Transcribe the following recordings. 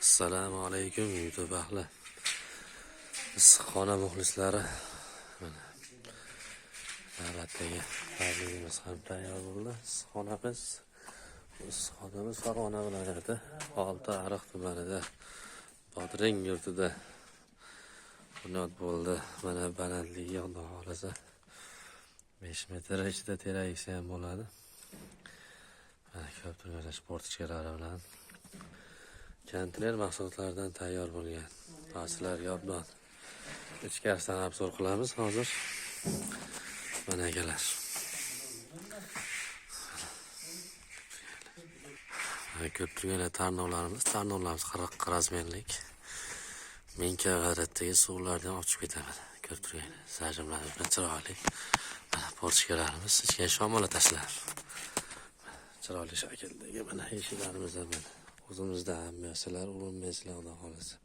Assalomu alaykum YouTube ahli. Issiqxona muxlislari. Mana navbatdagi tabrigimiz ham tayyor bo'ldi. Issiqxonamiz Farg'ona viloyati Oltiariq tumanida Bodring yurtida bunyod bo'ldi. Mana balandligi Xudo xolasa 5 metr ichida teragisi ham bo'ladi. Mana ko'p turgan sportchilari bilan konteyner mahsulotlaridan tayyor bo'lgan mahsulotlar yoddan ichkarisidan obzor qilamiz hozir. Mana akalar. Ko'p turgan tarnovlarimiz 40 razmerlik. 1000 kvadratdagi suvlardan ochib ketaman. Ko'p turgan sajimlar bilan chiroyli. Mana portchkalarimiz ichga shomola tashlar. Chiroyli shakldagi mana eshiklarimiz ham mana o'zimizda ham mesalar urinmaysizlar Xudo xolasa.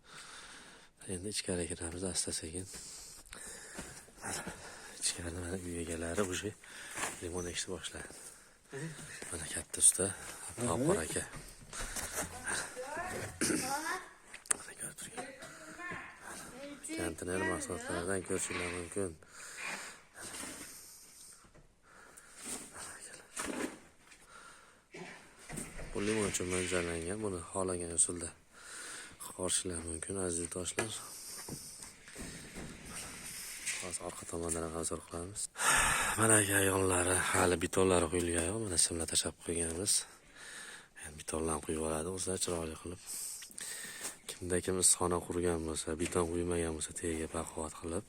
Endi ichkariga kiramiz asta-sekin. Ichkarida mana uy egalari o'sha limon ekishni boshladi. Mana katta usta To'por aka. Konteyner mahsulotlaridan ko'rishingiz mumkin. Bu limon uchun mo'ljallangan, buni xohlagan usulda qorishingiz mumkin aziz do'stlar. Hozir orqa tomondan obzor qilamiz. Mana ayonlari hali betonlari quyilgan yo'q, mana simlar tashab qo'yganmiz. Endi betonlarni quyib oladi, o'zlari chiroyli qilib. Kimda kim issiqxona qurgan bo'lsa, beton quymagan bo'lsa, tagiga baquvvat qilib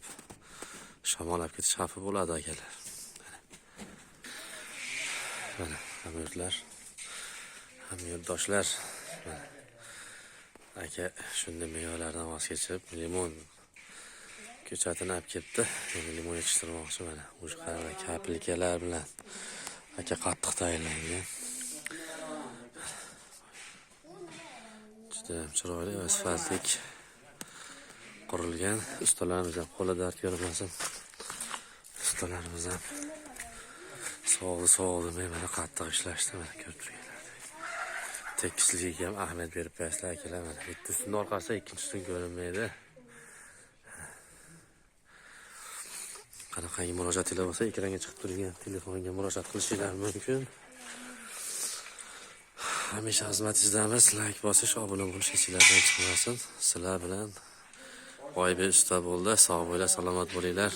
shamol olib ketish xavfi bo'ladi akalar. Mana hamyurtlar, hamyurtdoshlar. Aka shunday mevalardan voz kechib, limon ko'chatini olib ketdi. Endi limon yetishtirmoqchi mana. O'sha qanday kapelkalar bilan aka qattiq tayyorlangan. Juda chiroyli va sifatli qurilgan. Ustalarimiz ham qo'li dard ko'rmasin. Ustalarimiz ham sog'li mana qattiq ishlashdi mana ko'p turganlar. Tekisligiga ham ahamiyat berib qo'yasizlar akalar. Mana bitta ustuni orqasida ikkinchisini ko'rinmaydi. Qanaqangi murojaatlar bo'lsa, ekranga chiqib turgan telefonga murojaat qilishingiz mumkin. Hamisha xizmatingizdamiz. Like bosish, obuna bo'lish esingizdan chiqmasin. Sizlar bilan Boybek usta bo'ldi. Sog' bo'linglar, salomat bo'linglar.